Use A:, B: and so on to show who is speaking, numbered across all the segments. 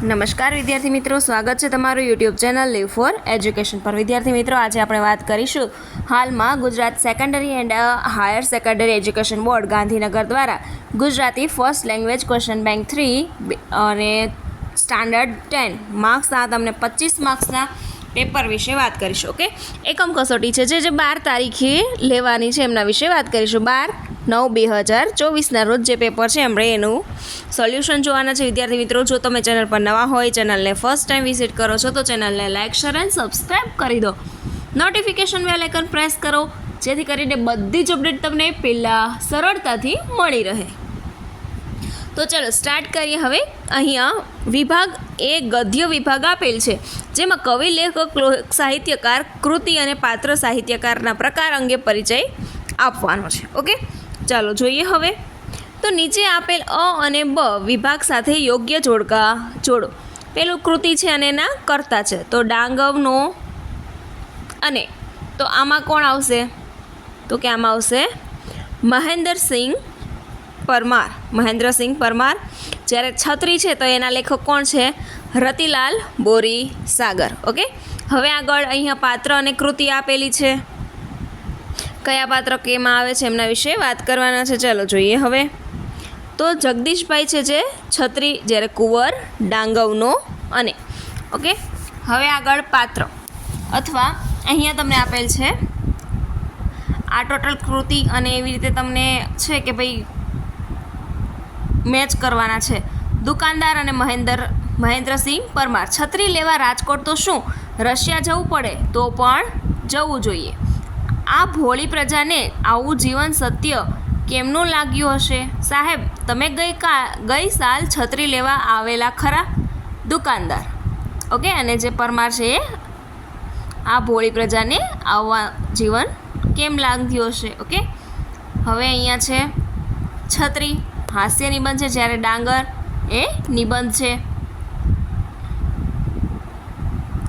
A: નમસ્કાર વિદ્યાર્થી મિત્રો, સ્વાગત છે તમારું YouTube channel live for education પર। વિદ્યાર્થી મિત્રો, આજે આપણે વાત કરીશું હાલમાં Gujarat secondary and higher secondary education board Gandhinagar દ્વારા Gujarati first language question bank 3 અને સ્ટાન્ડર્ડ 10 માર્ક્સ તમને 25 માર્ક્સના પેપર વિશે વાત કરીશું। ઓકે, એકમ કસોટી છે જે 12 તારીખે લેવાની છે, એમના વિશે વાત કરીશું। 12/9/2024ના રોજ જે પેપર છે આપણે એનું સોલ્યુશન જોવાના છે। વિદ્યાર્થી મિત્રો, જો તમે ચેનલ પર નવા હોય, ચેનલને ફર્સ્ટ ટાઈમ વિઝિટ કરો છો તો ચેનલને લાઇક, શેર એન્ડ સબસ્ક્રાઈબ કરી દો। નોટિફિકેશન બેલ આઇકન પ્રેસ કરો જેથી કરીને બધી જ અપડેટ તમને પહેલાં સરળતાથી મળી રહે। તો ચલો સ્ટાર્ટ કરીએ। હવે અહીંયા વિભાગ એ ગદ્ય વિભાગ આપેલ છે, જેમાં કવિ, લેખક, લોક સાહિત્યકાર, કૃતિ અને પાત્ર સાહિત્યકારના પ્રકાર અંગે પરિચય આપવાનો છે। ઓકે, ચાલો જોઈએ। હવે તો નીચે આપેલ અ અને બ વિભાગ સાથે યોગ્ય જોડકા જોડો। પેલું કૃતિ છે અને એના કર્તા છે, તો ડાંગવનો અને તો આમાં કોણ આવશે? તો કે આમાં આવશે મહેન્દ્રસિંહ પરમાર। જ્યારે છત્રી છે તો એના લેખક કોણ છે? રતિલાલ બોરીસાગર। ઓકે, હવે આગળ અહીંયા પાત્ર અને કૃતિ આપેલી છે, કયા પાત્ર કેમાં આવે છે એમના વિશે વાત કરવાના છે। ચાલો જોઈએ। હવે તો જગદીશભાઈ છે જે છત્રી, જ્યારે કુંવર ડાંગવનો અને। ઓકે, હવે આગળ પાત્ર અથવા અહીંયા તમને આપેલ છે આ ટોટલ કૃતિ અને એવી રીતે તમને છે કે ભાઈ મેચ કરવાના છે। દુકાનદાર અને મહેન્દ્રસિંહ પરમાર। છત્રી લેવા રાજકોટ તો શું રશિયા જવું પડે? તો પણ જવું જોઈએ। આ ભોળી પ્રજાને આવું જીવન સત્ય કેમનું લાગ્યું હશે? સાહેબ, તમે ગઈ સાલ છત્રી લેવા આવેલા ખરા? દુકાનદાર। ઓકે, અને જે પરમાર છે એ આ ભોળી પ્રજાને આવા જીવન કેમ લાગ્યું હશે? ઓકે, હવે અહીંયા છે છત્રી હાસ્ય નિબંધ છે, જ્યારે ડાંગર એ નિબંધ છે।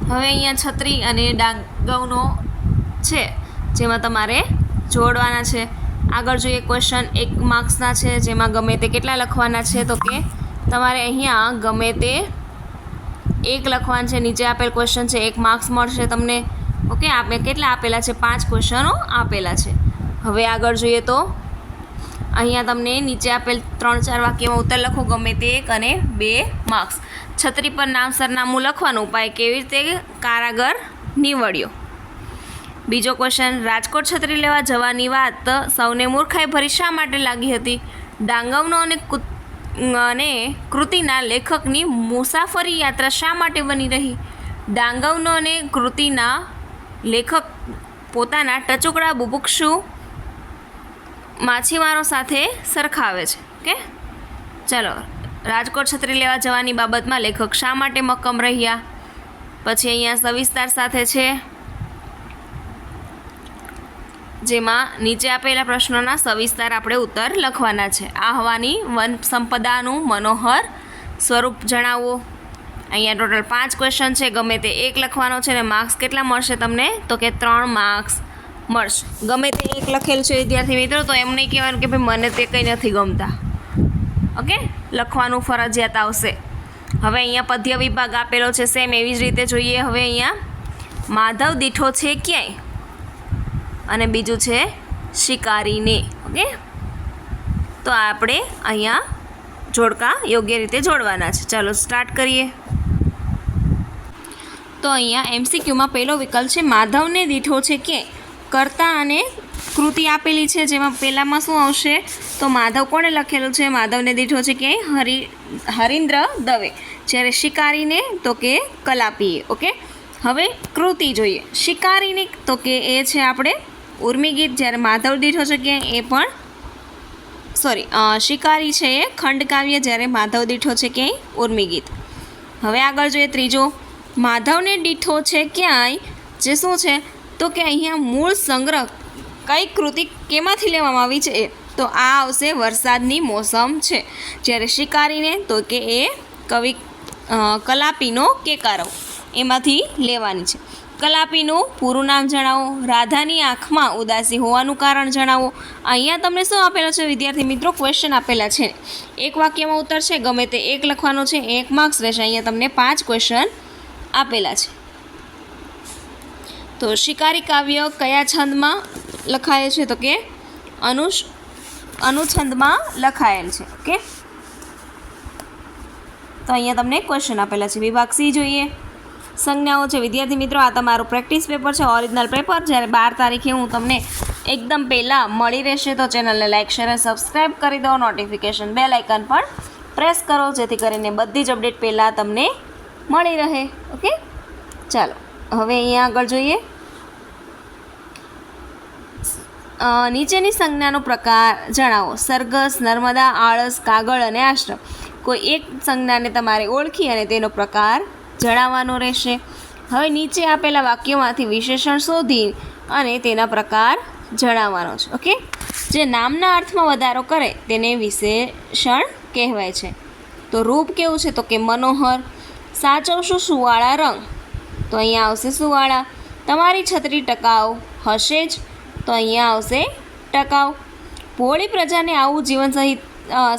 A: હવે અહીંયા છત્રી અને ડાંગવનો છે જેમાં તમારે જોડવાના છે। આગળ જોઈએ, ક્વેશ્ચન 1 માર્ક્સના છે, જેમાં ગમે તે કેટલા લખવાના છે? તો કે તમારે અહીંયા ગમે તે 1 લખવાનું છે। નીચે આપેલ ક્વેશ્ચન છે, 1 માર્ક્સ મળશે તમને। ઓકે, આપણે કેટલા આપેલા છે? 5 ક્વેશ્ચનો આપેલા છે। હવે આગળ જોઈએ તો અહીંયા તમને નીચે આપેલ 3-4 વાક્યમાં ઉત્તર લખો, ગમે તે 1 અને 2 માર્ક્સ। છત્રી પર નામ, સરનામું લખવાનું, ઉપાય કેવી રીતે કારાગર નીવડ્યો? બીજો ક્વેશ્ચન, રાજકોટ છત્રી લેવા જવાની વાત સૌને મૂર્ખાઈ ભરી શા માટે લાગી હતી? ડાંગવનો અને કૃતિના લેખકની મુસાફરી યાત્રા શા માટે બની રહી? ડાંગવનો અને કૃતિના લેખક પોતાના ટચુકડા બુભુક્ષુ માછીમારો સાથે સરખાવે છે। ઓકે, ચાલો। રાજકોટ છત્રી લેવા જવાની બાબતમાં લેખક શા માટે મક્કમ રહ્યા? પછી અહીંયા સવિસ્તાર સાથે છે, જેમાં નીચે આપેલા પ્રશ્નોના સવિસ્તાર આપણે ઉત્તર લખવાના છે। આહવાની વન સંપદાનું મનોહર સ્વરૂપ જણાવો। અહીંયા ટોટલ 5 ક્વેશ્ચન છે, ગમે તે 1 લખવાનો છે, અને માર્ક્સ કેટલા મળશે તમને? તો કે 3 માર્ક્સ મળશે। ગમે તે 1 લખેલ છે વિદ્યાર્થી મિત્રો, તો એમ નહીં કહેવાનું કે ભાઈ મને તે કંઈ નથી ગમતા। ઓકે, લખવાનું ફરજિયાત આવશે। હવે અહીંયા પદ્ય વિભાગ આપેલો છે, સેમ એવી જ રીતે જોઈએ। હવે અહીંયા માધવ દીઠો છે ક્યાંય, અને બીજું છે શિકારીને। ઓકે, તો આપણે અહીંયા જોડકા યોગ્ય રીતે જોડવાના છે। ચાલો સ્ટાર્ટ કરીએ। તો અહીંયા MCQમાં પહેલો વિકલ્પ છે માધવને દીઠો છે ક્યાંય। કર્તા અને કૃતિ આપેલી છે, જેમાં પહેલામાં શું આવશે? તો માધવ કોણે લખેલું છે? માધવને દીઠો છે ક્યાંય હરીન્દ્ર દવે। જ્યારે શિકારીને તો કે કલાપીએ। ઓકે, હવે કૃતિ જોઈએ। શિકારીને તો કે એ છે આપણે ઉર્મિગીત, જ્યારે માધવ દીઠો છે ક્યાંય એ પણ શિકારી છે એ ખંડકાવ્ય, જ્યારે માધવ દીઠો છે ક્યાંય ઉર્મિગીત। હવે આગળ જોઈએ ત્રીજો, માધવને દીઠો છે ક્યાંય, જે શું છે? તો કે અહીંયા મૂળ સંગ્રહ કઈ કૃતિ કેમાંથી લેવામાં આવી છે? તો આ આવશે વરસાદની મોસમ છે। જ્યારે શિકારીને તો કે એ કવિ કલાપીનો કેકારવ એમાંથી લેવાની છે। કલાપીનું પૂરું નામ જણાવો. રાધાની આંખમાં ઉદાસી હોવાનું કારણ જણાવો. અહીંયા તમને શું આપેલો છે વિદ્યાર્થી મિત્રો? ક્વેશ્ચન આપેલા છે. એક વાક્યમાં ઉત્તર છે, ગમે તે એક લખવાનો છે, 1 માર્ક્સ રહેશે. અહીંયા તમને 5 ક્વેશ્ચન આપેલા છે. તો શિકારી કાવ્ય કયા છંદમાં લખાયેલ છે? તો કે અનુછંદમાં લખાયેલ છે. ઓકે, તો અહીંયા તમને ક્વેશ્ચન આપેલા છે. વિભાગ સી જોઈએ. સંજ્ઞાઓ છે વિદ્યાર્થી મિત્રો. આ તમારું પ્રેક્ટિસ પેપર છે, ઓરિજિનલ પેપર. જ્યારે 12 તારીખે હું તમને એકદમ પહેલાં મળી રહેશે, તો ચેનલને લાઇક શેર અને સબસ્ક્રાઈબ કરી દો. નોટિફિકેશન બેલ આઇકન પણ પ્રેસ કરો, જેથી કરીને બધી જ અપડેટ પહેલાં તમને મળી રહે. ઓકે, ચાલો હવે અહીંયા આગળ જોઈએ. નીચેની સંજ્ઞાનો પ્રકાર જણાવો. સરઘસ, નર્મદા, આળસ, કાગળ અને આશ્રમ. કોઈ એક સંજ્ઞાને તમારે ઓળખી અને તેનો પ્રકાર જણાવવાનો રહેશે. હવે નીચે આપેલા વાક્યોમાંથી વિશેષણ શોધી અને તેના પ્રકાર જણાવવાનો છે. ઓકે, જે નામના અર્થમાં વધારો કરે તેને વિશેષણ કહેવાય છે. તો રૂપ કેવું છે? તો કે મનોહર. સાચવશું સુવાળા રંગ. તો અહીંયા આવશે સુવાળા. તમારી છત્રી ટકાઉ હશે જ. તો અહીંયા આવશે ટકાઉ. ભોળી પ્રજાને આવું જીવન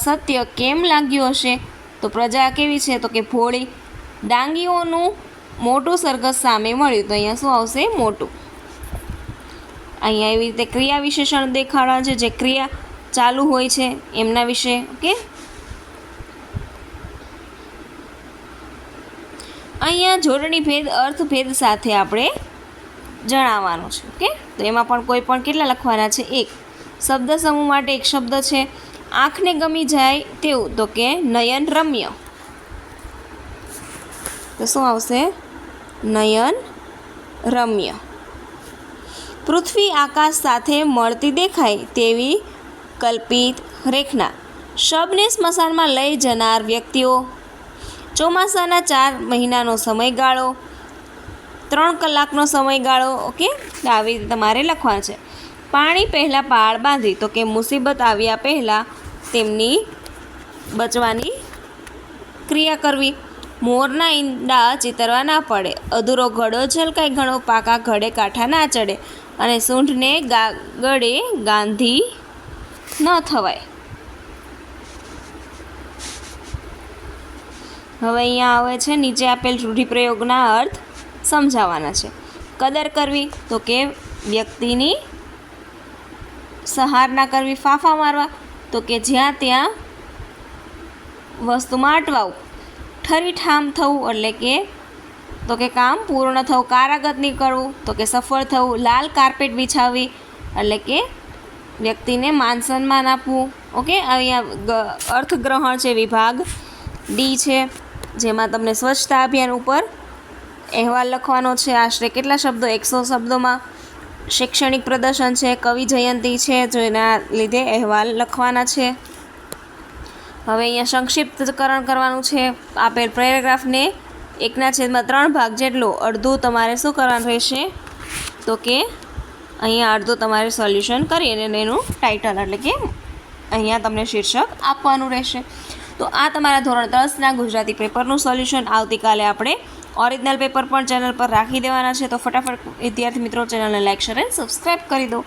A: સત્ય કેમ લાગ્યું હશે? તો પ્રજા કેવી છે? તો કે ભોળી. ડાંગીઓનું મોટું સરઘસ સામે મળ્યું. તો અહીંયા શું આવશે? મોટું. અહીંયા એવી રીતે ક્રિયા વિશેષણ દેખાડવા છે, જે ક્રિયા ચાલુ હોય છે એમના વિશે. ઓકે, અહીંયા જોડણી ભેદ અર્થભેદ સાથે આપણે જણાવવાનું છે. ઓકે, તો એમાં પણ કોઈ પણ કેટલા લખવાના છે? 1. શબ્દ સમૂહ માટે એક શબ્દ છે. આંખને ગમી જાય તેવું. તો કે નયન રમ્ય. તો શું આવશે? નયન રમ્ય. પૃથ્વી આકાશ સાથે મળતી દેખાય તેવી કલ્પિત રેખના. શબને સ્મશાનમાં લઈ જનાર વ્યક્તિઓ. ચોમાસાના 4 મહિનાનો સમયગાળો. 3 કલાકનો સમયગાળો. ઓકે, આવી રીતે તમારે લખવાનું છે. પાણી પહેલાં પાળ બાંધી. તો કે મુસીબત આવ્યા પહેલાં તેમની બચવાની ક્રિયા કરવી. મોરના ઈંડા ચિતરવા ના પડે. અધૂરો ઘડો ઝલકાય, ઘણો પાકા ઘડે કાંઠા ના ચડે. અને સૂંઢને ગાગડે ગાંધી ન થવાય. હવે અહીંયા આવે છે નીચે આપેલ રૂઢિપ્રયોગના અર્થ સમજાવવાના છે. કદર કરવી. તો કે વ્યક્તિની સહાર ના કરવી. ફાંફા મારવા. તો કે જ્યાં ત્યાં વસ્તુમાં અટવાવું. ઠરીઠામ થવું એટલે કે તો કે કામ પૂર્ણ થવું. કારાગત નીકળવું. તો કે સફળ થવું. લાલ કાર્પેટ બિછાવવી એટલે કે વ્યક્તિને માન સન્માન આપવું. ઓકે, અહીંયા અર્થગ્રહણ છે, વિભાગ ડી છે, જેમાં તમને સ્વચ્છતા અભિયાન ઉપર અહેવાલ લખવાનો છે. આશરે કેટલા શબ્દો? 100 શબ્દોમાં. શૈક્ષણિક પ્રદર્શન છે, કવિ જયંતી છે, જો એના લીધે અહેવાલ લખવાના છે. હવે અહીંયા સંક્ષિપ્તકરણ કરવાનું છે. આપેલ પેરેગ્રાફને 1/3 ભાગ જેટલું અડધું તમારે શું કરવાનું રહેશે? તો કે અહીંયા અડધું તમારે સોલ્યુશન કરી અને એનું ટાઇટલ એટલે કે અહીંયા તમને શીર્ષક આપવાનું રહેશે. તો આ તમારા ધોરણ 10ના ગુજરાતી પેપરનું સોલ્યુશન. આવતીકાલે આપણે ઓરિજિનલ પેપર પણ ચેનલ પર રાખી દેવાના છે. તો ફટાફટ વિદ્યાર્થી મિત્રો ચેનલને લાઇક શેર અને સબસ્ક્રાઈબ કરી દો.